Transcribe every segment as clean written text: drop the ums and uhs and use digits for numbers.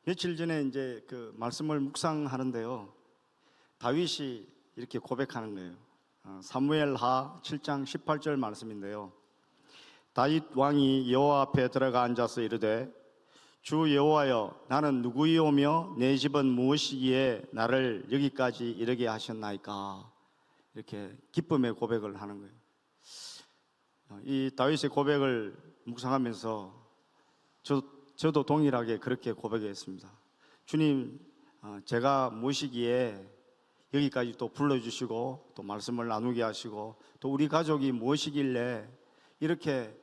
며칠 전에 이제 그 말씀을 묵상하는데요, 다윗이 이렇게 고백하는 거예요. 사무엘하 7장 18절 말씀인데요, 다윗 왕이 여호와 앞에 들어가 앉아서 이르되 주 여호와여, 나는 누구이오며 내 집은 무엇이기에 나를 여기까지 이르게 하셨나이까. 이렇게 기쁨의 고백을 하는 거예요. 이 다윗의 고백을 묵상하면서 저도 동일하게 그렇게 고백했습니다. 주님, 제가 무엇이기에 여기까지 또 불러주시고 또 말씀을 나누게 하시고 또 우리 가족이 무엇이길래 이렇게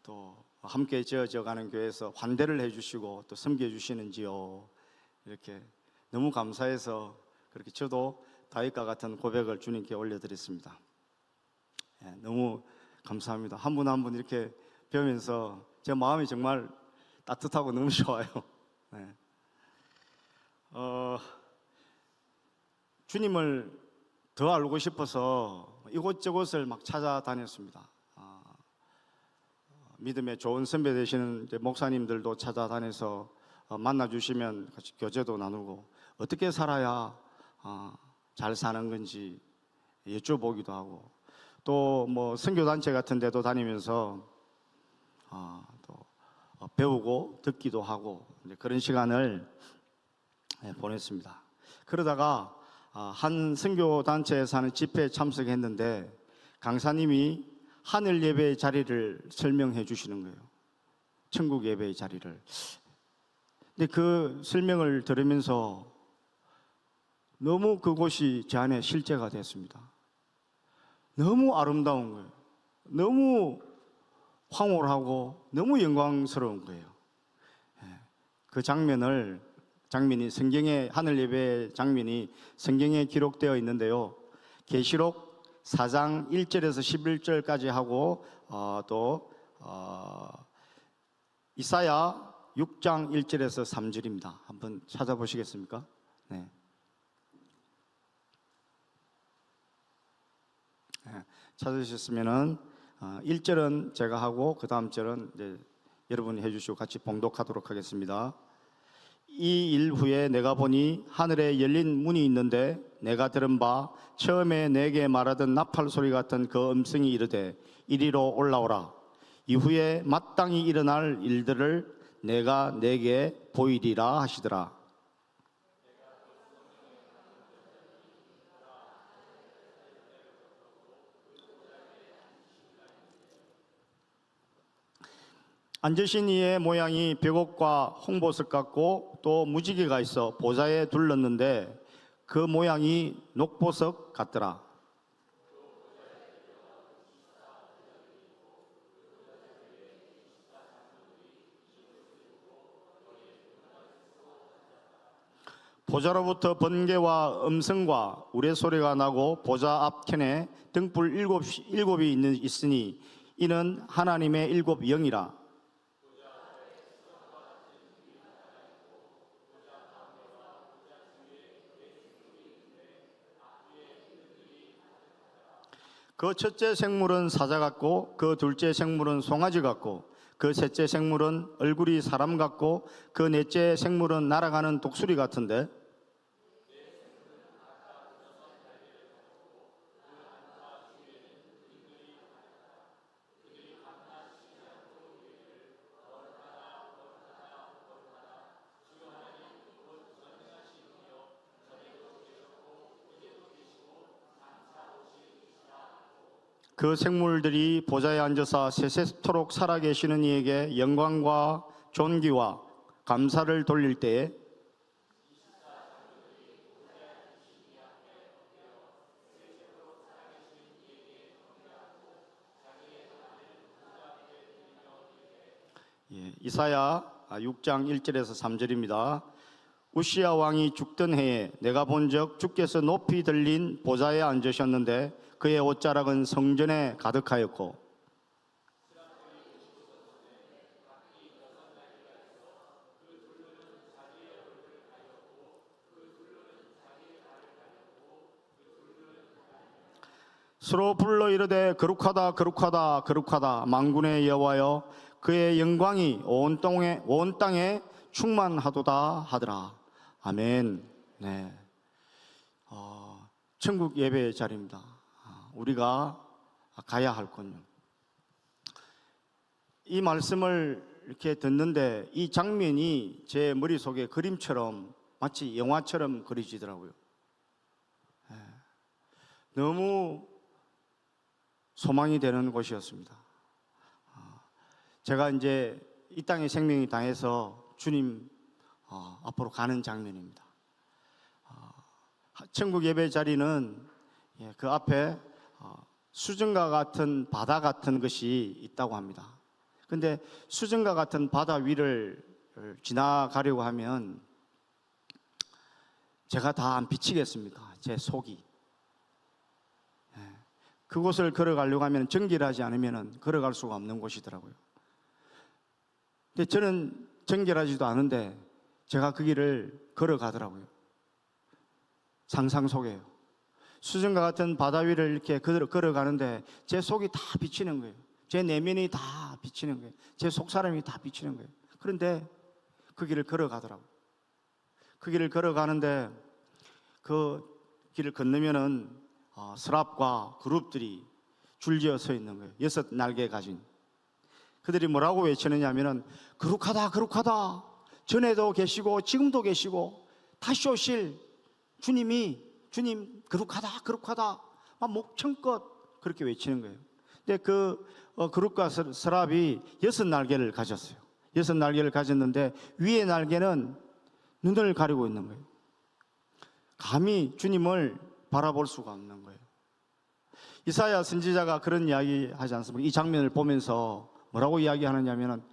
또 함께 지어져가는 교회에서 환대를 해주시고 또 섬겨주시는지요. 이렇게 너무 감사해서 그렇게 저도 다윗과 같은 고백을 주님께 올려드렸습니다. 너무 감사합니다. 한 분 한 분 이렇게 배우면서 제 마음이 정말 따뜻하고 너무 좋아요. 주님을 더 알고 싶어서 이곳저곳을 막 찾아다녔습니다. 믿음의 좋은 선배 되시는 목사님들도 찾아다녀서 만나주시면 같이 교제도 나누고 어떻게 살아야 잘 사는 건지 여쭤보기도 하고 또 뭐 선교단체 같은 데도 다니면서 또 배우고 듣기도 하고 그런 시간을 보냈습니다. 그러다가 한 선교단체에서 하는 집회에 참석했는데 강사님이 하늘 예배의 자리를 설명해 주시는 거예요. 천국 예배의 자리를. 근데 그 설명을 들으면서 너무 그곳이 제 안에 실제가 됐습니다. 너무 아름다운 거예요. 너무 황홀하고 너무 영광스러운 거예요. 그 장면이 성경에, 하늘 예배 장면이 성경에 기록되어 있는데요, 계시록 4장 1절에서 11절까지 하고 또 이사야 6장 1절에서 3절입니다. 한번 찾아보시겠습니까? 네. 찾으셨으면은 1절은 제가 하고 그 다음 절은 이제 여러분이 해주시고 같이 봉독하도록 하겠습니다. 이 일 후에 내가 보니 하늘에 열린 문이 있는데 내가 들은 바 처음에 내게 말하던 나팔 소리 같은 그 음성이 이르되 이리로 올라오라. 이후에 마땅히 일어날 일들을 내가 내게 보이리라 하시더라. 앉으신 이의 모양이 벽옥과 홍보석 같고 또 무지개가 있어 보좌에 둘렀는데 그 모양이 녹보석 같더라. 보좌로부터 번개와 음성과 우레소리가 나고 보좌 앞편에 등불 일곱이 있으니 이는 하나님의 일곱 영이라. 그 첫째 생물은 사자 같고 그 둘째 생물은 송아지 같고 그 셋째 생물은 얼굴이 사람 같고 그 넷째 생물은 날아가는 독수리 같은데 그 생물들이 보좌에 앉아서 세세토록 살아계시는 이에게 영광과 존귀와 감사를 돌릴 때에 이사야 6장 1절에서 3절입니다. 우시야 왕이 죽던 해에 내가 본적 주께서 높이 들린 보좌에 앉으셨는데 그의 옷자락은 성전에 가득하였고 서로 불러 이르되 거룩하다 거룩하다 거룩하다 만군의 여호와여, 그의 영광이 온 땅에 충만하도다 하더라. 아멘. 네. 천국 예배의 자리입니다. 우리가 가야 할 곳요. 이 말씀을 이렇게 듣는데 이 장면이 제 머릿속에 그림처럼 마치 영화처럼 그려지더라고요. 너무 소망이 되는 곳이었습니다. 제가 이제 이 땅에 생명이 다해서 주님 앞으로 가는 장면입니다. 천국 예배 자리는 그 앞에 수정과 같은 바다 같은 것이 있다고 합니다. 근데 수정과 같은 바다 위를 지나가려고 하면 제가 다 안 비치겠습니까? 제 속이. 그곳을 걸어가려고 하면 정결하지 않으면 걸어갈 수가 없는 곳이더라고요. 근데 저는 정결하지도 않은데 제가 그 길을 걸어가더라고요. 상상 속에요. 수정과 같은 바다 위를 이렇게 걸어가는데 제 속이 다 비치는 거예요. 제 내면이 다 비치는 거예요. 제 속사람이 다 비치는 거예요. 그런데 그 길을 걸어가더라고요. 그 길을 걸어가는데 그 길을 건너면은 스랍과 그룹들이 줄지어 서 있는 거예요. 6 날개 가진. 그들이 뭐라고 외치느냐 하면은 거룩하다 거룩하다, 전에도 계시고 지금도 계시고 다시 오실 주님 거룩하다 거룩하다, 막 목청껏 그렇게 외치는 거예요. 근데 그 그룹과 스랍이 6 날개를 가졌어요. 6 날개를 가졌는데 위의 날개는 눈을 가리고 있는 거예요. 감히 주님을 바라볼 수가 없는 거예요. 이사야 선지자가 그런 이야기 하지 않습니까? 이 장면을 보면서 뭐라고 이야기하느냐면은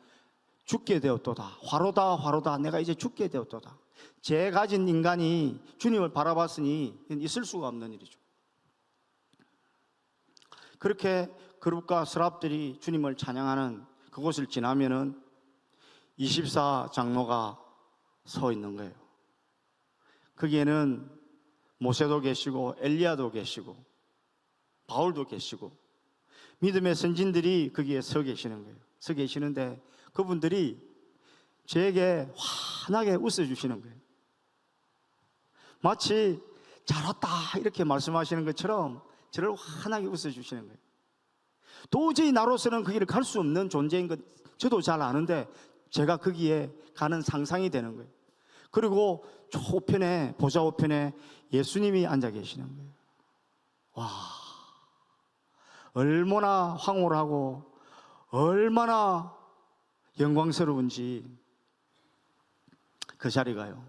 죽게 되었도다, 화로다 화로다, 내가 이제 죽게 되었도다. 죄 가진 인간이 주님을 바라봤으니 있을 수가 없는 일이죠. 그렇게 그룹과 스랍들이 주님을 찬양하는 그곳을 지나면은 24 장로가 서 있는 거예요. 거기에는 모세도 계시고 엘리야도 계시고 바울도 계시고 믿음의 선진들이 거기에 서 계시는 거예요. 서 계시는데 그분들이 저에게 환하게 웃어주시는 거예요. 마치 잘 왔다 이렇게 말씀하시는 것처럼 저를 환하게 웃어주시는 거예요. 도저히 나로서는 그 길을 갈 수 없는 존재인 것 저도 잘 아는데 제가 거기에 가는 상상이 되는 거예요. 그리고 좌우편에, 보좌 우편에 예수님이 앉아 계시는 거예요. 와, 얼마나 황홀하고 얼마나 영광스러운지 그 자리가요.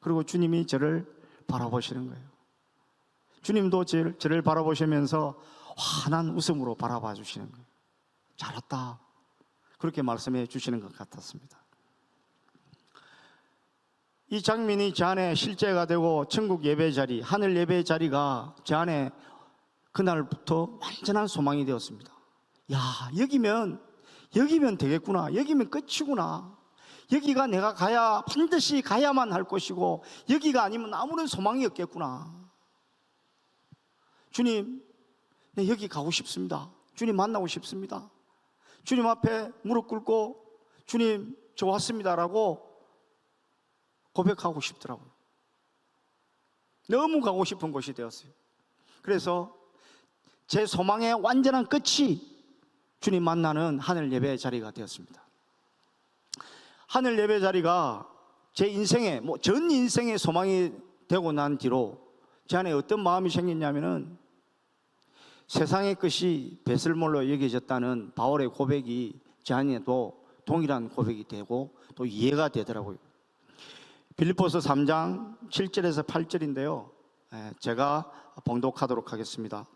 그리고 주님이 저를 바라보시는 거예요. 주님도 저를 바라보시면서 환한 웃음으로 바라봐 주시는 거예요. 잘 왔다, 그렇게 말씀해 주시는 것 같았습니다. 이 장면이 제 안에 실제가 되고 천국 예배 자리, 하늘 예배 자리가 제 안에 그날부터 완전한 소망이 되었습니다. 야, 여기면 되겠구나, 여기면 끝이구나, 여기가 내가 반드시 가야만 할 곳이고 여기가 아니면 아무런 소망이 없겠구나. 주님, 네, 여기 가고 싶습니다. 주님 만나고 싶습니다. 주님 앞에 무릎 꿇고 주님 저 왔습니다라고 고백하고 싶더라고요. 너무 가고 싶은 곳이 되었어요. 그래서 제 소망의 완전한 끝이 주님 만나는 하늘 예배 자리가 되었습니다. 하늘 예배 자리가 제 인생의 전 인생의 소망이 되고 난 뒤로 제 안에 어떤 마음이 생겼냐면은 세상의 것이 배설물로 여겨졌다는 바울의 고백이 제 안에도 동일한 고백이 되고 또 이해가 되더라고요. 빌립보서 3장 7절에서 8절인데요. 제가 봉독하도록 하겠습니다.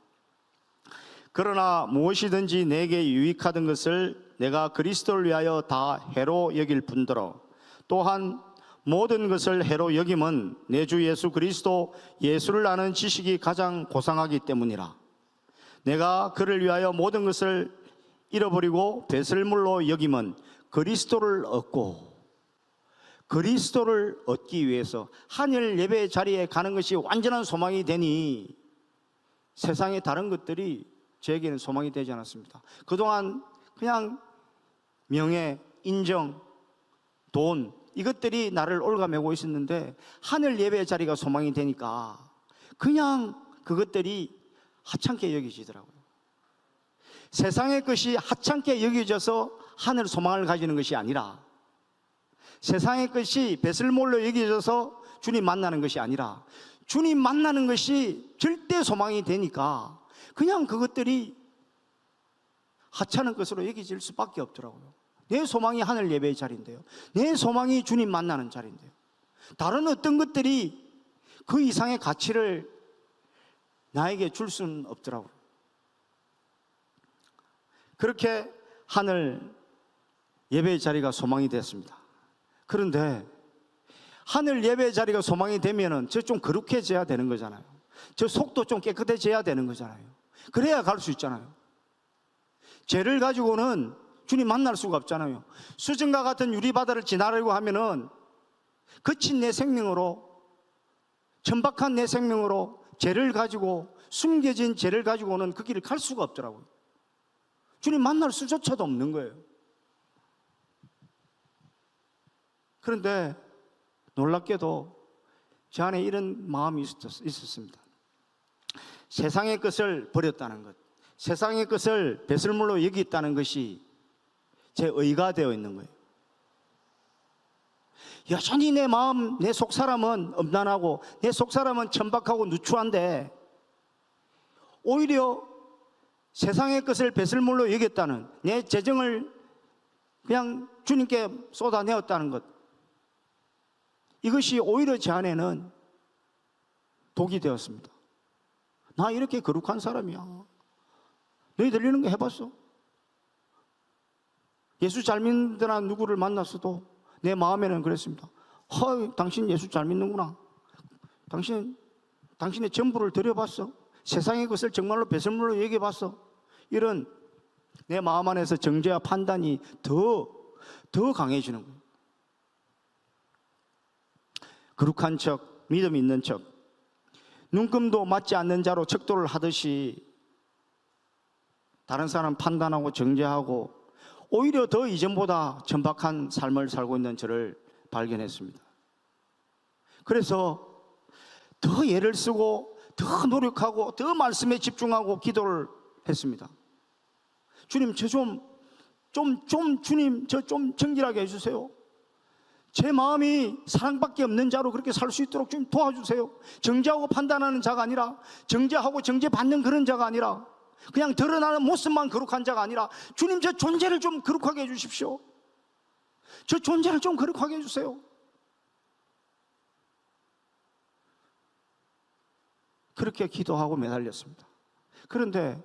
그러나 무엇이든지 내게 유익하던 것을 내가 그리스도를 위하여 다 해로 여길 뿐더러 또한 모든 것을 해로 여김은 내 주 예수 그리스도 예수를 아는 지식이 가장 고상하기 때문이라. 내가 그를 위하여 모든 것을 잃어버리고 배설물로 여김은 그리스도를 얻기 위해서 하늘 예배 자리에 가는 것이 완전한 소망이 되니 세상의 다른 것들이 저에게는 소망이 되지 않았습니다. 그동안 그냥 명예, 인정, 돈 이것들이 나를 올가매고 있었는데 하늘 예배의 자리가 소망이 되니까 그냥 그것들이 하찮게 여겨지더라고요. 세상의 것이 하찮게 여겨져서 하늘 소망을 가지는 것이 아니라, 세상의 것이 배설물로 여겨져서 주님 만나는 것이 아니라, 주님 만나는 것이 절대 소망이 되니까 그냥 그것들이 하찮은 것으로 여겨질 수밖에 없더라고요. 내 소망이 하늘 예배의 자리인데요, 내 소망이 주님 만나는 자리인데요, 다른 어떤 것들이 그 이상의 가치를 나에게 줄 수는 없더라고요. 그렇게 하늘 예배의 자리가 소망이 됐습니다. 그런데 하늘 예배의 자리가 소망이 되면은 저 좀 거룩해져야 되는 거잖아요. 저 속도 좀 깨끗해져야 되는 거잖아요. 그래야 갈 수 있잖아요. 죄를 가지고는 주님 만날 수가 없잖아요. 수정과 같은 유리바다를 지나려고 하면은 거친 내 생명으로, 천박한 내 생명으로 죄를 가지고, 숨겨진 죄를 가지고는 그 길을 갈 수가 없더라고요. 주님 만날 수조차도 없는 거예요. 그런데 놀랍게도 제 안에 이런 마음이 있었습니다. 세상의 것을 버렸다는 것, 세상의 것을 배설물로 여겼다는 것이 제 의가 되어 있는 거예요. 여전히 내 마음, 내 속사람은 엄난하고 내 속사람은 천박하고 누추한데, 오히려 세상의 것을 배설물로 여겼다는, 내 재정을 그냥 주님께 쏟아내었다는 것, 이것이 오히려 제 안에는 독이 되었습니다. 나 이렇게 거룩한 사람이야. 너희들 이런 거 해봤어? 예수 잘 믿는 누구를 만났어도 내 마음에는 그랬습니다. 당신 예수 잘 믿는구나. 당신의 전부를 드려봤어? 세상의 것을 정말로 배설물로 여겨봤어? 이런 내 마음 안에서 정죄와 판단이 더 강해지는 거예요. 거룩한 척, 믿음 있는 척, 눈금도 맞지 않는 자로 척도를 하듯이 다른 사람 판단하고 정죄하고 오히려 더 이전보다 천박한 삶을 살고 있는 저를 발견했습니다. 그래서 더 애를 쓰고 더 노력하고 더 말씀에 집중하고 기도를 했습니다. 주님, 저 주님, 저 좀 정결하게 해주세요. 제 마음이 사랑밖에 없는 자로 그렇게 살 수 있도록 좀 도와주세요. 정죄하고 판단하는 자가 아니라, 정죄하고 정죄받는 그런 자가 아니라, 그냥 드러나는 모습만 거룩한 자가 아니라, 주님, 저 존재를 좀 거룩하게 해주십시오. 저 존재를 좀 거룩하게 해주세요. 그렇게 기도하고 매달렸습니다. 그런데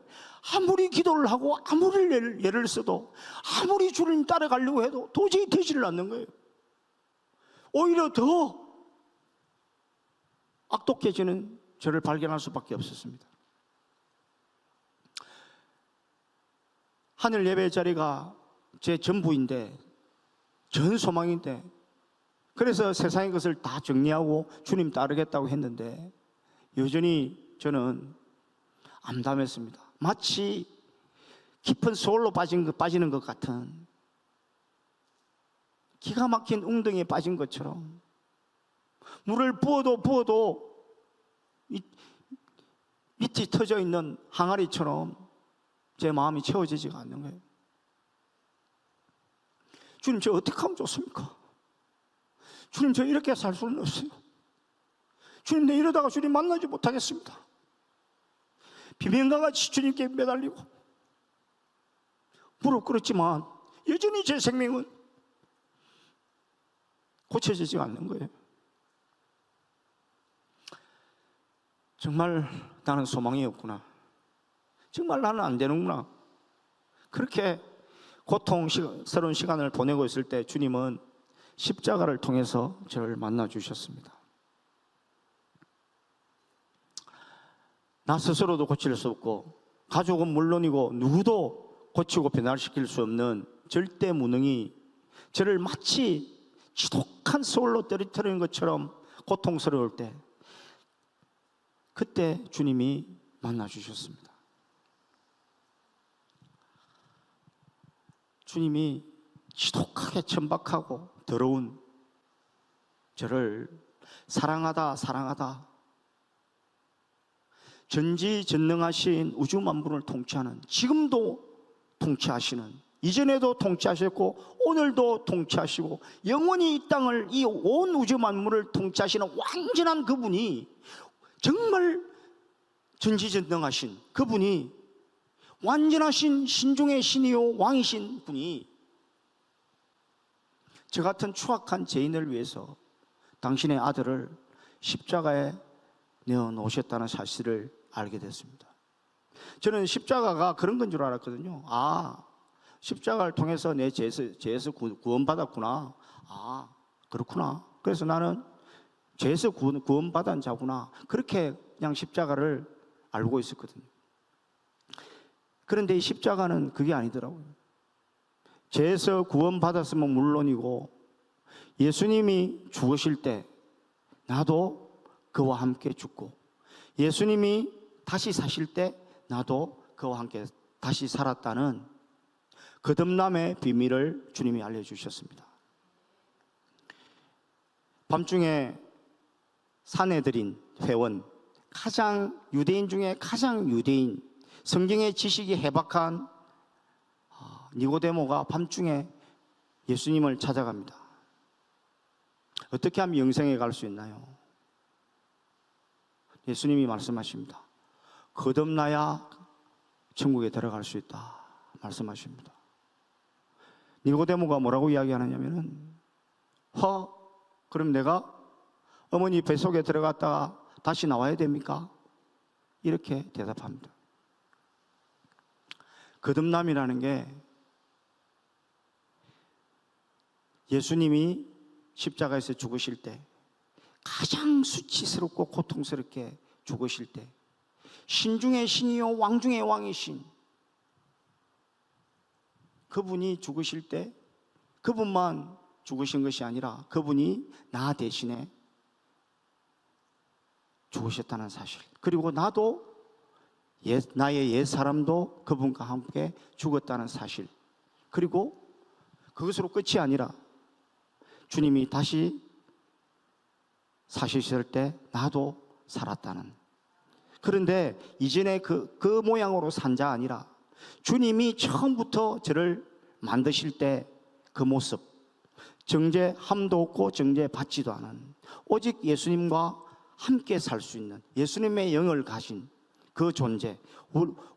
아무리 기도를 하고 아무리 예를 써도, 아무리 주님 따라가려고 해도 도저히 되지를 않는 거예요. 오히려 더 악독해지는 저를 발견할 수밖에 없었습니다. 하늘 예배의 자리가 제 전부인데, 전 소망인데, 그래서 세상의 것을 다 정리하고 주님 따르겠다고 했는데 여전히 저는 암담했습니다. 마치 깊은 소울로 빠지는 것 같은, 기가 막힌 웅덩이에 빠진 것처럼, 물을 부어도 밑이 터져 있는 항아리처럼 제 마음이 채워지지가 않는 거예요. 주님, 저 어떻게 하면 좋습니까? 주님, 저 이렇게 살 수는 없어요. 주님, 내 이러다가 주님 만나지 못하겠습니다. 비명과 같이 주님께 매달리고 무릎 꿇었지만 여전히 제 생명은 고쳐지지 않는 거예요. 정말 나는 소망이 없구나. 정말 나는 안 되는구나. 그렇게 고통스러운 시간을 보내고 있을 때 주님은 십자가를 통해서 저를 만나 주셨습니다. 나 스스로도 고칠 수 없고 가족은 물론이고 누구도 고치고 변화시킬 수 없는 절대 무능이 저를 마치 지독한 소울로 떨어뜨리는 것처럼 고통스러울 때, 그때 주님이 만나 주셨습니다. 주님이 지독하게 천박하고 더러운 저를 사랑하다 사랑하다. 전지전능하신 우주 만물을 통치하는, 지금도 통치하시는, 이전에도 통치하셨고 오늘도 통치하시고 영원히 이 땅을, 이 온 우주 만물을 통치하시는 완전한 그분이, 정말 전지전능하신 그분이, 완전하신 신중의 신이요 왕이신 분이 저 같은 추악한 죄인을 위해서 당신의 아들을 십자가에 내어놓으셨다는 사실을 알게 됐습니다. 저는 십자가가 그런 건 줄 알았거든요. 아, 십자가를 통해서 내 죄에서 구원받았구나. 아, 그렇구나. 그래서 나는 죄에서 구원받은 자구나. 그렇게 그냥 십자가를 알고 있었거든요. 그런데 이 십자가는 그게 아니더라고요. 죄에서 구원받았으면 물론이고, 예수님이 죽으실 때 나도 그와 함께 죽고, 예수님이 다시 사실 때 나도 그와 함께 다시 살았다는 거듭남의 비밀을 주님이 알려주셨습니다. 밤중에 산에 들인 회원, 가장 유대인 중에 가장 유대인, 성경의 지식이 해박한 니고데모가 밤중에 예수님을 찾아갑니다. 어떻게 하면 영생에 갈 수 있나요? 예수님이 말씀하십니다. 거듭나야 천국에 들어갈 수 있다 말씀하십니다. 니고데모가 뭐라고 이야기하느냐면은, 그럼 내가 어머니 뱃속에 들어갔다가 다시 나와야 됩니까? 이렇게 대답합니다. 거듭남이라는 게 예수님이 십자가에서 죽으실 때, 가장 수치스럽고 고통스럽게 죽으실 때, 신중의 신이요 왕중의 왕이신 그분이 죽으실 때, 그분만 죽으신 것이 아니라 그분이 나 대신에 죽으셨다는 사실, 그리고 나도 나의 옛 사람도 그분과 함께 죽었다는 사실, 그리고 그것으로 끝이 아니라 주님이 다시 사시실 때 나도 살았다는. 그런데 이전에 그 모양으로 산 자 아니라 주님이 처음부터 저를 만드실 때 그 모습, 정죄함도 없고 정죄받지도 않은, 오직 예수님과 함께 살 수 있는, 예수님의 영을 가진 그 존재,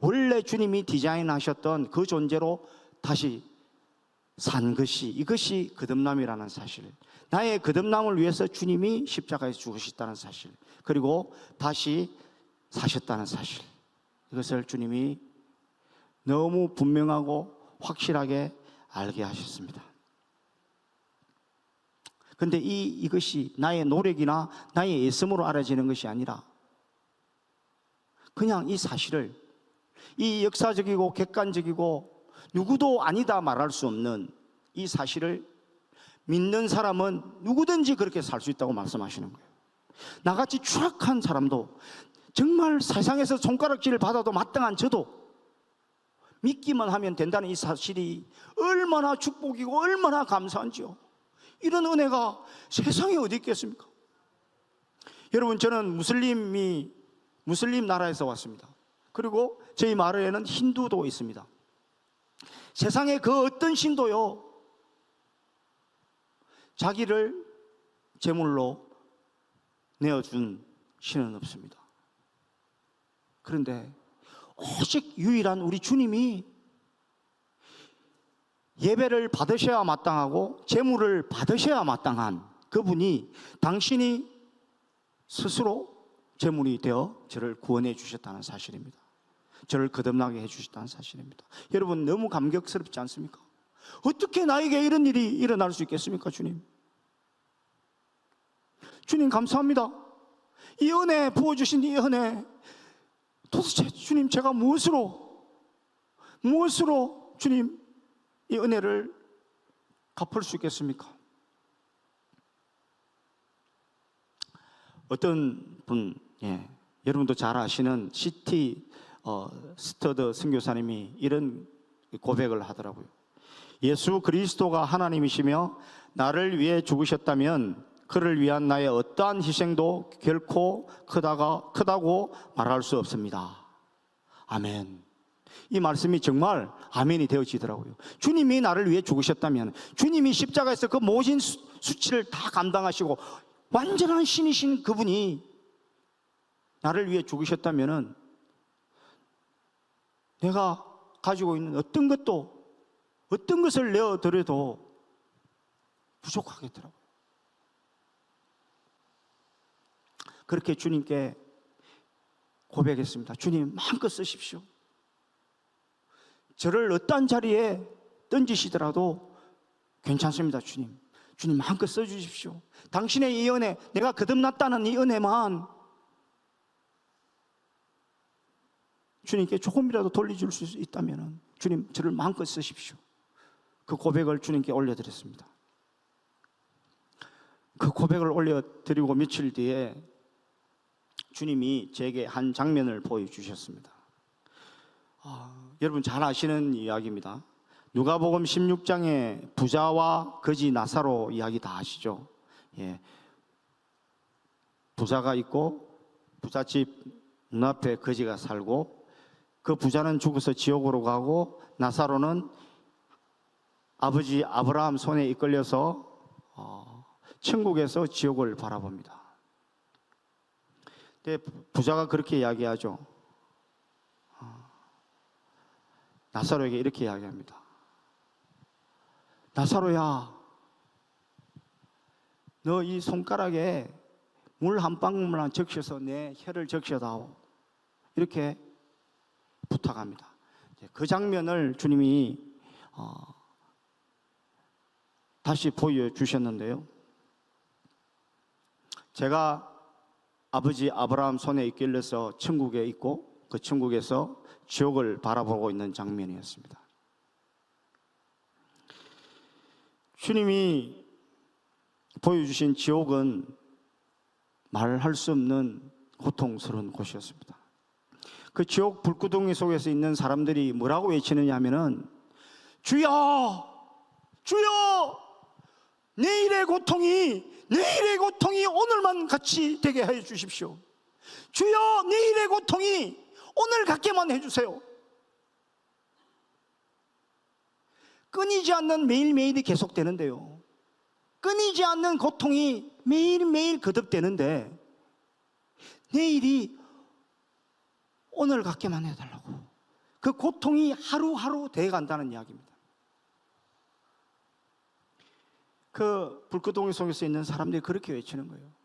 원래 주님이 디자인하셨던 그 존재로 다시 산 것이, 이것이 거듭남이라는 사실, 나의 거듭남을 위해서 주님이 십자가에서 죽으셨다는 사실, 그리고 다시 사셨다는 사실, 이것을 주님이 너무 분명하고 확실하게 알게 하셨습니다. 그런데 이것이 나의 노력이나 나의 애씀으로 알아지는 것이 아니라, 그냥 이 사실을, 이 역사적이고 객관적이고 누구도 아니다 말할 수 없는 이 사실을 믿는 사람은 누구든지 그렇게 살 수 있다고 말씀하시는 거예요. 나같이 추악한 사람도, 정말 세상에서 손가락질을 받아도 마땅한 저도 믿기만 하면 된다는 이 사실이 얼마나 축복이고 얼마나 감사한지요. 이런 은혜가 세상에 어디 있겠습니까? 여러분, 저는 무슬림 나라에서 왔습니다. 그리고 저희 마을에는 힌두도 있습니다. 세상에 그 어떤 신도요, 자기를 제물로 내어준 신은 없습니다. 그런데 오직 유일한 우리 주님이 예배를 받으셔야 마땅하고 제물을 받으셔야 마땅한 그분이, 당신이 스스로 제물이 되어 저를 구원해 주셨다는 사실입니다. 저를 거듭나게 해 주셨다는 사실입니다. 여러분, 너무 감격스럽지 않습니까? 어떻게 나에게 이런 일이 일어날 수 있겠습니까? 주님 감사합니다. 이 은혜, 부어주신 이 은혜, 도대체 주님, 제가 무엇으로 주님 이 은혜를 갚을 수 있겠습니까? 어떤 분, 여러분도 잘 아시는 C.T. 스터드 선교사님이 이런 고백을 하더라고요. 예수 그리스도가 하나님이시며 나를 위해 죽으셨다면 그를 위한 나의 어떠한 희생도 결코 크다고 말할 수 없습니다. 아멘. 이 말씀이 정말 아멘이 되어지더라고요. 주님이 나를 위해 죽으셨다면, 주님이 십자가에서 그 모진 수치를 다 감당하시고 완전한 신이신 그분이 나를 위해 죽으셨다면 내가 가지고 있는 어떤 것을 내어드려도 부족하겠더라고요. 그렇게 주님께 고백했습니다. 주님, 마음껏 쓰십시오. 저를 어떠한 자리에 던지시더라도 괜찮습니다. 주님, 마음껏 써주십시오. 당신의 이 은혜, 내가 거듭났다는 이 은혜만 주님께 조금이라도 돌려줄 수 있다면 주님, 저를 마음껏 쓰십시오. 그 고백을 주님께 올려드렸습니다. 그 고백을 올려드리고 며칠 뒤에 주님이 제게 한 장면을 보여주셨습니다. 여러분 잘 아시는 이야기입니다. 누가복음 16장에 부자와 거지 나사로 이야기 다 아시죠? 예. 부자가 있고 부잣집 눈앞에 거지가 살고, 그 부자는 죽어서 지옥으로 가고 나사로는 아버지 아브라함 손에 이끌려서 천국에서 지옥을 바라봅니다. 근데 부자가 그렇게 이야기하죠. 나사로에게 이렇게 이야기합니다. 나사로야, 너 이 손가락에 물 한 방울만 적셔서 내 혀를 적셔다오. 이렇게 부탁합니다. 그 장면을 주님이 다시 보여주셨는데요. 제가 아버지 아브라함 손에 이끌려서 천국에 있고 그 천국에서 지옥을 바라보고 있는 장면이었습니다. 주님이 보여주신 지옥은 말할 수 없는 고통스러운 곳이었습니다. 그 지옥 불구덩이 속에서 있는 사람들이 뭐라고 외치느냐 하면은, 주여, 주여, 내일의 고통이 오늘만 같이 되게 해 주십시오. 주여, 내일의 고통이 오늘 갖게만 해주세요. 끊이지 않는 매일매일이 계속되는데요, 끊이지 않는 고통이 매일매일 거듭되는데 내일이 오늘 갖게만 해달라고, 그 고통이 하루하루 돼간다는 이야기입니다. 그 불구덩이 속에서 있는 사람들이 그렇게 외치는 거예요.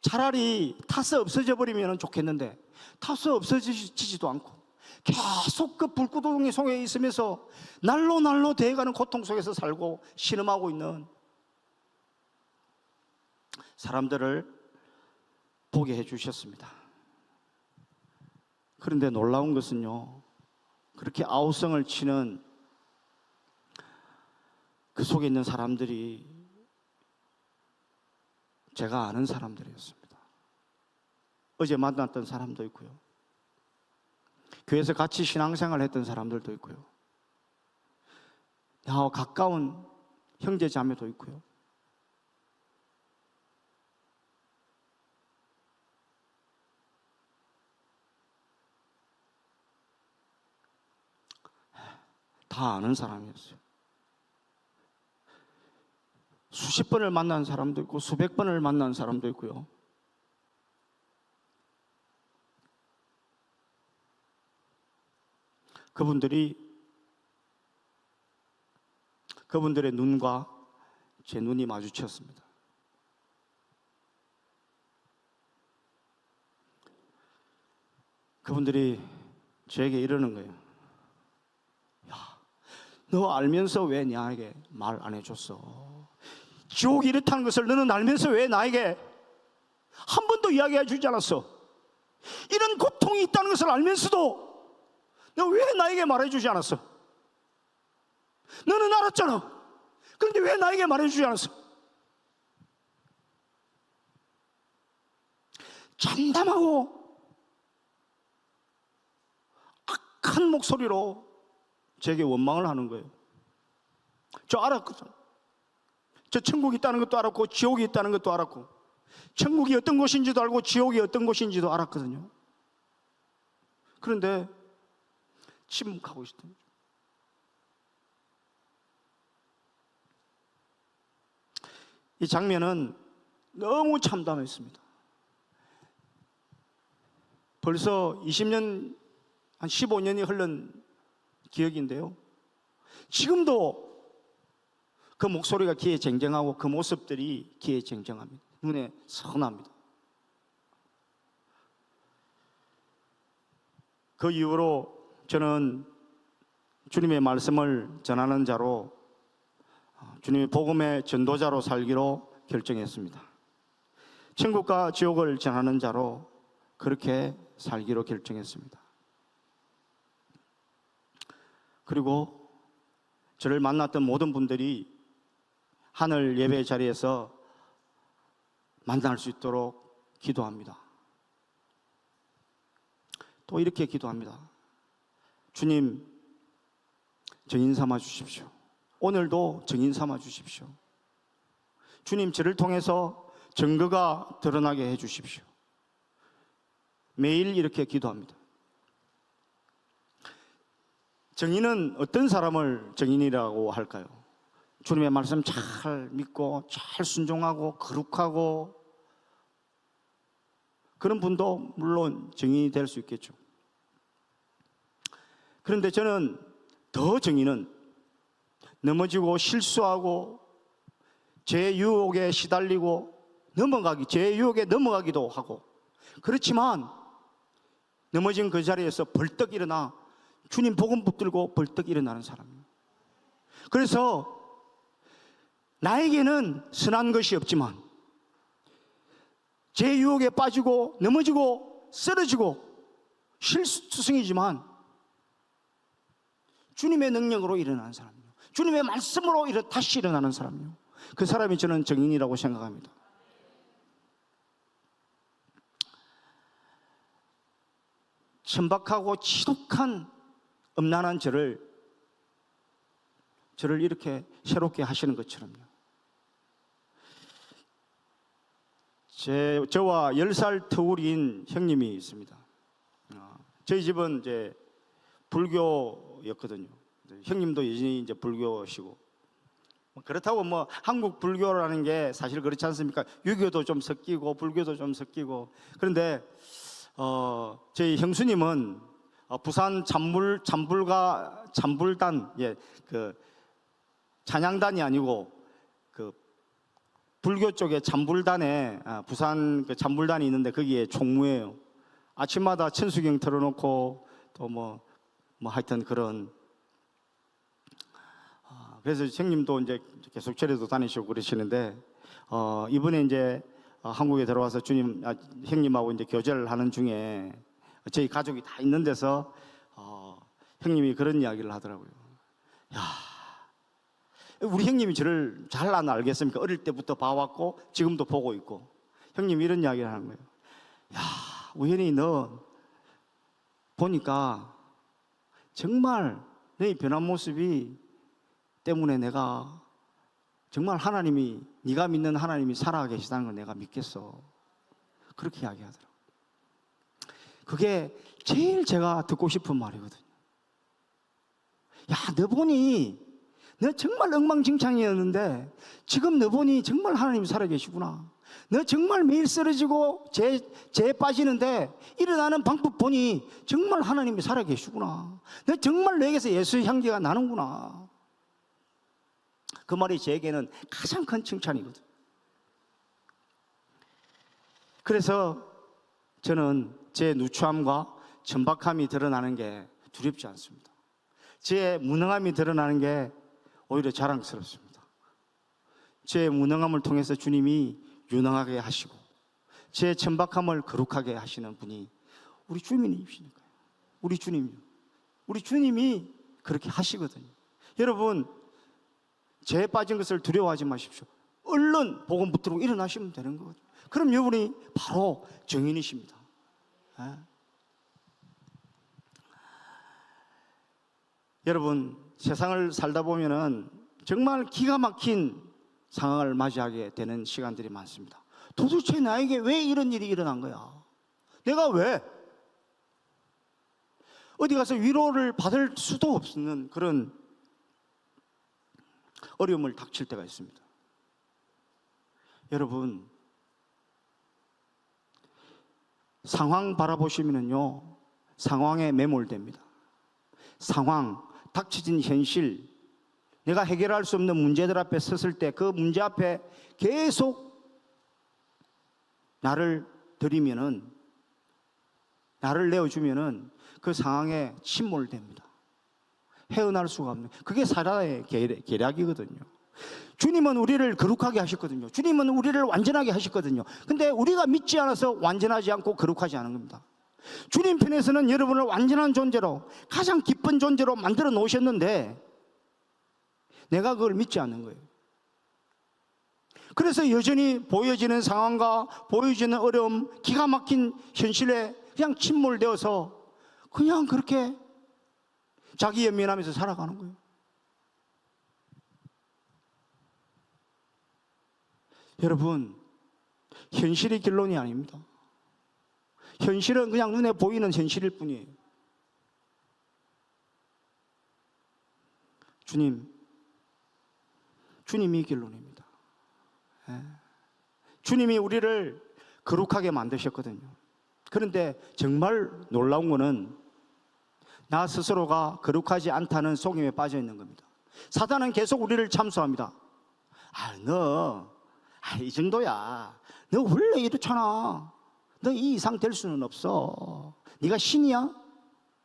차라리 타서 없어져 버리면 좋겠는데 타서 없어지지도 않고 계속 그 불구덩이 속에 있으면서 날로 돼가는 고통 속에서 살고 신음하고 있는 사람들을 보게 해주셨습니다. 그런데 놀라운 것은요, 그렇게 아우성을 치는 그 속에 있는 사람들이 제가 아는 사람들이었습니다. 어제 만났던 사람도 있고요, 교회에서 같이 신앙생활을 했던 사람들도 있고요, 나와 가까운 형제 자매도 있고요. 다 아는 사람이었어요. 수십 번을 만난 사람도 있고 수백 번을 만난 사람도 있고요. 그분들의 눈과 제 눈이 마주쳤습니다. 그분들이 저에게 이러는 거예요. 야, 너 알면서 왜 나에게 말 안 해줬어? 지옥이 이렇다는 것을 너는 알면서 왜 나에게 한 번도 이야기해 주지 않았어? 이런 고통이 있다는 것을 알면서도 너 왜 나에게 말해주지 않았어? 너는 알았잖아. 그런데 왜 나에게 말해주지 않았어? 참담하고 악한 목소리로 제게 원망을 하는 거예요. 저 알았거든. 저 천국이 있다는 것도 알았고 지옥이 있다는 것도 알았고 천국이 어떤 곳인지도 알고 지옥이 어떤 곳인지도 알았거든요. 그런데 침묵하고 있었던 거죠. 이 장면은 너무 참담했습니다. 벌써 20년, 한 15년이 흐른 기억인데요. 지금도 그 목소리가 귀에 쟁쟁하고 그 모습들이 귀에 쟁쟁합니다. 눈에 선합니다. 그 이후로 저는 주님의 말씀을 전하는 자로, 주님의 복음의 전도자로 살기로 결정했습니다. 천국과 지옥을 전하는 자로 그렇게 살기로 결정했습니다. 그리고 저를 만났던 모든 분들이 하늘 예배 자리에서 만날 수 있도록 기도합니다. 또 이렇게 기도합니다. 주님, 증인 삼아 주십시오. 오늘도 증인 삼아 주십시오. 주님, 저를 통해서 증거가 드러나게 해 주십시오. 매일 이렇게 기도합니다. 증인은 어떤 사람을 증인이라고 할까요? 주님의 말씀 잘 믿고 잘 순종하고 거룩하고 그런 분도 물론 증인이 될 수 있겠죠. 그런데 저는 더 증인은 넘어지고 실수하고 제 유혹에 시달리고 제 유혹에 넘어가기도 하고, 그렇지만 넘어진 그 자리에서 벌떡 일어나 주님 복음 붙들고 벌떡 일어나는 사람이에요. 그래서 나에게는 선한 것이 없지만 제 유혹에 빠지고 넘어지고 쓰러지고 실수성이지만 주님의 능력으로 일어나는 사람이에요. 주님의 말씀으로 다시 일어나는 사람이에요. 그 사람이 저는 증인이라고 생각합니다. 천박하고 지독한 음란한 저를 이렇게 새롭게 하시는 것처럼요. 저와 10살 터울인 형님이 있습니다. 저희 집은 이제 불교였거든요. 형님도 여전히 이제 불교시고, 그렇다고 뭐 한국 불교라는 게 사실 그렇지 않습니까? 유교도 좀 섞이고 불교도 좀 섞이고. 그런데 저희 형수님은 부산 잠불단, 그 찬양단이 아니고 그 불교 쪽에 잠불단에, 부산 그 잠불단이 있는데 거기에 총무예요. 아침마다 천수경 틀어놓고 또 뭐 하여튼 그런. 그래서 형님도 이제 계속 절에도 다니시고 그러시는데, 이번에 이제 한국에 들어와서 형님하고 이제 교제를 하는 중에 저희 가족이 다 있는 데서 형님이 그런 이야기를 하더라고요. 야, 우리 형님이 저를 잘 안 알겠습니까? 어릴 때부터 봐왔고 지금도 보고 있고. 형님이 이런 이야기를 하는 거예요. 야, 우연히 너 보니까 정말 너의 변한 모습이 때문에 내가 정말 하나님이, 네가 믿는 하나님이 살아계시다는 걸 내가 믿겠어. 그렇게 이야기하더라고요. 그게 제일 제가 듣고 싶은 말이거든요. 야, 너 보니 너 정말 엉망진창이었는데 지금 너 보니 정말 하나님이 살아계시구나. 너 정말 매일 쓰러지고 죄에 빠지는데 일어나는 방법 보니 정말 하나님이 살아계시구나. 너 정말 너에게서 예수의 향기가 나는구나. 그 말이 저에게는 가장 큰 칭찬이거든요. 그래서 저는 제 누추함과 천박함이 드러나는 게 두렵지 않습니다. 제 무능함이 드러나는 게 오히려 자랑스럽습니다. 제 무능함을 통해서 주님이 유능하게 하시고 제 천박함을 거룩하게 하시는 분이 우리 주님이시니까요. 우리 주님이 그렇게 하시거든요. 여러분, 죄에 빠진 것을 두려워하지 마십시오. 얼른 복음 붙들고 일어나시면 되는 거거든요. 그럼 여러분이 바로 증인이십니다. 여러분, 세상을 살다 보면은 정말 기가 막힌 상황을 맞이하게 되는 시간들이 많습니다. 도대체 나에게 왜 이런 일이 일어난 거야? 내가 왜? 어디 가서 위로를 받을 수도 없는 그런 어려움을 닥칠 때가 있습니다. 여러분, 상황 바라보시면요, 상황에 매몰됩니다. 상황, 닥쳐진 현실, 내가 해결할 수 없는 문제들 앞에 섰을 때 그 문제 앞에 계속 나를 들이면은, 나를 내어주면은 그 상황에 침몰됩니다. 헤어날 수가 없는, 그게 사라의 계략이거든요. 주님은 우리를 거룩하게 하셨거든요. 주님은 우리를 완전하게 하셨거든요. 근데 우리가 믿지 않아서 완전하지 않고 거룩하지 않은 겁니다. 주님 편에서는 여러분을 완전한 존재로, 가장 기쁜 존재로 만들어 놓으셨는데 내가 그걸 믿지 않는 거예요. 그래서 여전히 보여지는 상황과 보여지는 어려움, 기가 막힌 현실에 그냥 침몰되어서 그냥 그렇게 자기 연민하면서 살아가는 거예요. 여러분, 현실이 결론이 아닙니다. 현실은 그냥 눈에 보이는 현실일 뿐이에요. 주님이 결론입니다. 주님이 우리를 거룩하게 만드셨거든요. 그런데 정말 놀라운 것은 나 스스로가 거룩하지 않다는 속임에 빠져 있는 겁니다. 사단은 계속 우리를 참소합니다. 이 정도야. 너 원래 이렇잖아. 너 이 이상 될 수는 없어. 네가 신이야?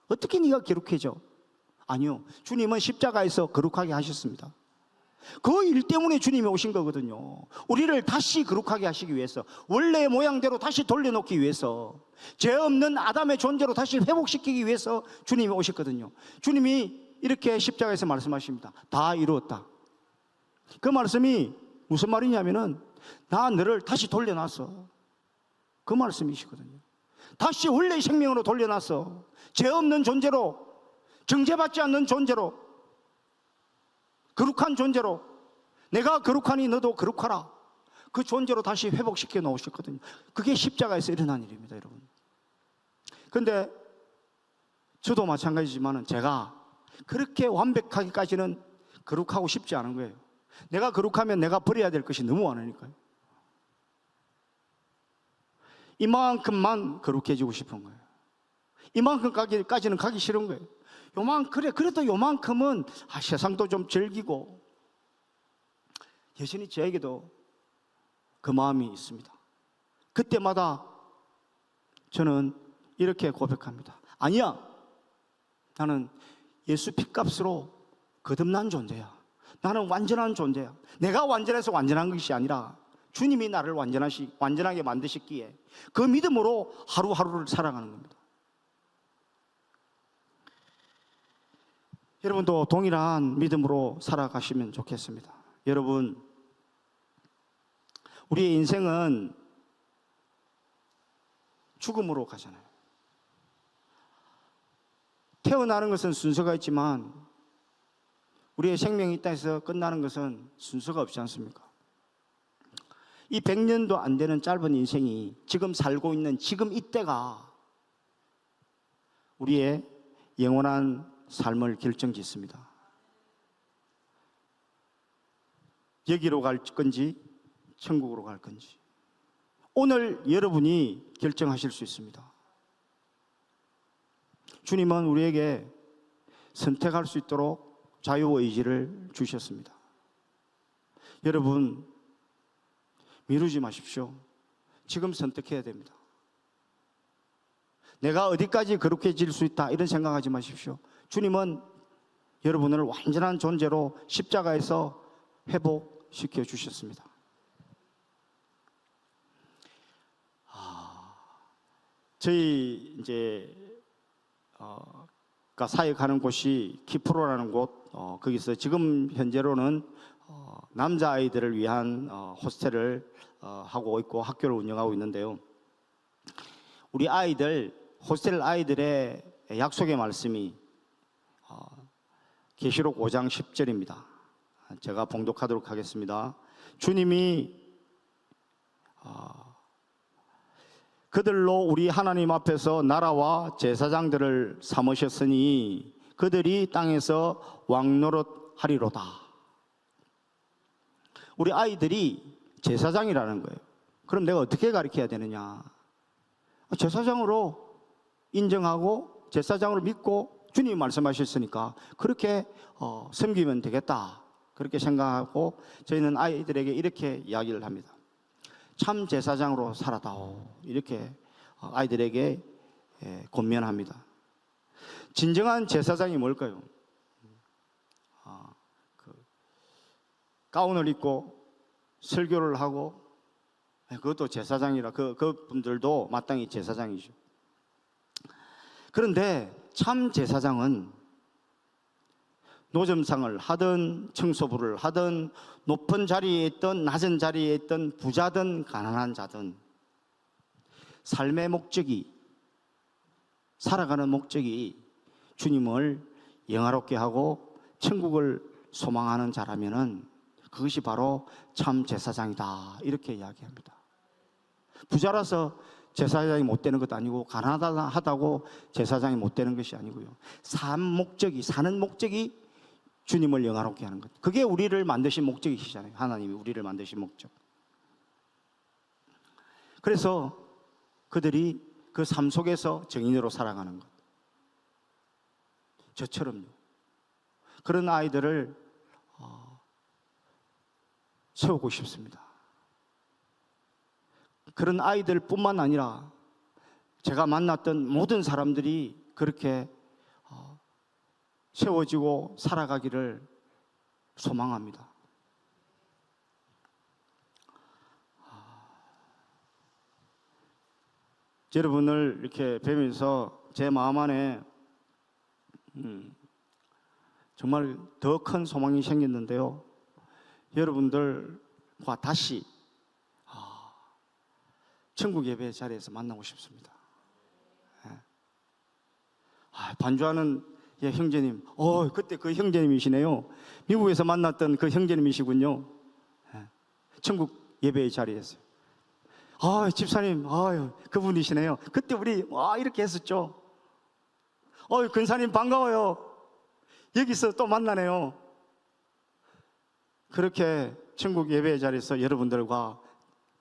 어떻게 네가 거룩해져? 아니요, 주님은 십자가에서 거룩하게 하셨습니다. 그 일 때문에 주님이 오신 거거든요. 우리를 다시 거룩하게 하시기 위해서, 원래의 모양대로 다시 돌려놓기 위해서, 죄 없는 아담의 존재로 다시 회복시키기 위해서 주님이 오셨거든요. 주님이 이렇게 십자가에서 말씀하십니다. 다 이루었다. 그 말씀이 무슨 말이냐면은 나 너를 다시 돌려놨어. 그 말씀이시거든요. 다시 원래의 생명으로 돌려놨어. 죄 없는 존재로, 정죄받지 않는 존재로, 거룩한 존재로, 내가 거룩하니 너도 거룩하라, 그 존재로 다시 회복시켜 놓으셨거든요. 그게 십자가에서 일어난 일입니다, 여러분. 그런데 저도 마찬가지지만 제가 그렇게 완벽하게까지는 거룩하고 싶지 않은 거예요. 내가 거룩하면 내가 버려야 될 것이 너무 많으니까요. 이만큼만 거룩해지고 싶은 거예요. 이만큼까지는 가기 싫은 거예요. 그래도 요만큼은 세상도 좀 즐기고. 여전히 저에게도 그 마음이 있습니다. 그때마다 저는 이렇게 고백합니다. 아니야, 나는 예수 핏값으로 거듭난 존재야. 나는 완전한 존재야. 내가 완전해서 완전한 것이 아니라 주님이 나를 완전하게 만드셨기에 그 믿음으로 하루하루를 살아가는 겁니다. 여러분도 동일한 믿음으로 살아가시면 좋겠습니다. 여러분, 우리의 인생은 죽음으로 가잖아요. 태어나는 것은 순서가 있지만 우리의 생명이 이 땅에서 끝나는 것은 순서가 없지 않습니까? 이 100년도 안 되는 짧은 인생이, 지금 살고 있는 지금 이때가 우리의 영원한 삶을 결정짓습니다. 여기로 갈 건지 천국으로 갈 건지 오늘 여러분이 결정하실 수 있습니다. 주님은 우리에게 선택할 수 있도록 자유의지를 주셨습니다. 여러분, 미루지 마십시오. 지금 선택해야 됩니다. 내가 어디까지 거룩해질 수 있다 이런 생각하지 마십시오. 주님은 여러분을 완전한 존재로 십자가에서 회복시켜 주셨습니다. 저희 사역하는 곳이 키프로라는 곳, 거기서 지금 현재로는 남자아이들을 위한 호스텔을 하고 있고 학교를 운영하고 있는데요. 우리 아이들, 호스텔 아이들의 약속의 말씀이 계시록 5장 10절입니다. 제가 봉독하도록 하겠습니다. 주님이 그들로 우리 하나님 앞에서 나라와 제사장들을 삼으셨으니 그들이 땅에서 왕노릇하리로다. 우리 아이들이 제사장이라는 거예요. 그럼 내가 어떻게 가르쳐야 되느냐? 제사장으로 인정하고 제사장으로 믿고 주님이 말씀하셨으니까 그렇게 섬기면 되겠다, 그렇게 생각하고 저희는 아이들에게 이렇게 이야기를 합니다. 참 제사장으로 살아다오, 이렇게 아이들에게 권면합니다. 진정한 제사장이 뭘까요? 가운을 입고 설교를 하고, 그것도 제사장이라 그분들도 마땅히 제사장이죠. 그런데 참 제사장은 노점상을 하든 청소부를 하든 높은 자리에 있든 낮은 자리에 있든 부자든 가난한 자든 삶의 목적이, 살아가는 목적이 주님을 영화롭게 하고 천국을 소망하는 자라면은 그것이 바로 참 제사장이다, 이렇게 이야기합니다. 부자라서 제사장이 못 되는 것도 아니고 가난하다고 제사장이 못 되는 것이 아니고요. 사는 목적이 주님을 영화롭게 하는 것. 그게 우리를 만드신 목적이시잖아요. 하나님이 우리를 만드신 목적. 그래서 그들이 그 삶 속에서 정인으로 살아가는 것. 저처럼요. 그런 아이들을 세우고 싶습니다. 그런 아이들뿐만 아니라 제가 만났던 모든 사람들이 그렇게 세워지고 살아가기를 소망합니다. 여러분을 이렇게 뵈면서 제 마음 안에 정말 더 큰 소망이 생겼는데요. 여러분들과 다시 천국 예배 자리에서 만나고 싶습니다. 반주하는 형제님, 그때 그 형제님이시네요. 미국에서 만났던 그 형제님이시군요. 천국 예배의 자리에서. 집사님, 그분이시네요. 그때 우리 이렇게 했었죠. 근사님 반가워요. 여기서 또 만나네요. 그렇게 천국 예배의 자리에서 여러분들과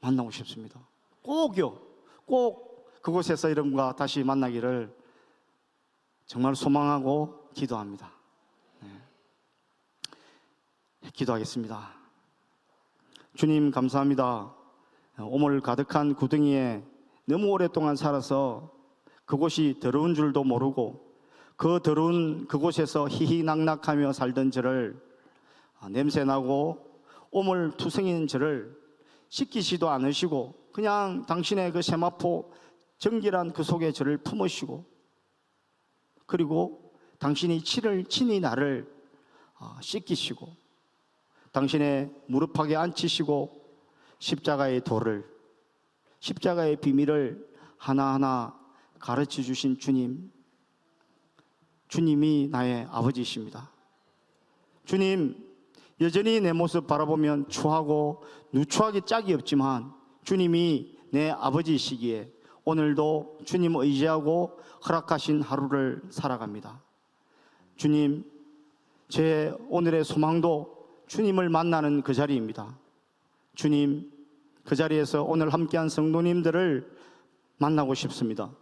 만나고 싶습니다. 꼭 그곳에서 여러분과 다시 만나기를 정말 소망하고 기도합니다. 기도하겠습니다. 주님 감사합니다. 오물 가득한 구덩이에 너무 오랫동안 살아서 그곳이 더러운 줄도 모르고 그 더러운 그곳에서 희희낙낙하며 살던 저를, 냄새나고 오물투성인 저를 씻기지도 않으시고 그냥 당신의 그 세마포 정결한 그 속에 저를 품으시고, 그리고 당신이 친히 나를 씻기시고 당신의 무릎팍에 앉히시고 십자가의 도를, 십자가의 비밀을 하나하나 가르쳐 주신 주님이 나의 아버지이십니다. 주님, 여전히 내 모습 바라보면 추하고 누추하기 짝이 없지만 주님이 내 아버지이시기에 오늘도 주님 의지하고 허락하신 하루를 살아갑니다. 주님, 제 오늘의 소망도 주님을 만나는 그 자리입니다. 주님, 그 자리에서 오늘 함께한 성도님들을 만나고 싶습니다.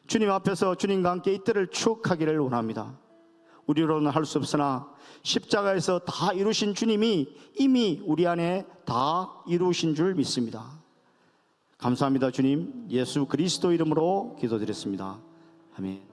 주님 앞에서 주님과 함께 이때를 추억하기를 원합니다. 우리로는 할 수 없으나 십자가에서 다 이루신 주님이 이미 우리 안에 다 이루신 줄 믿습니다. 감사합니다. 주님, 예수 그리스도 이름으로 기도드렸습니다. 아멘.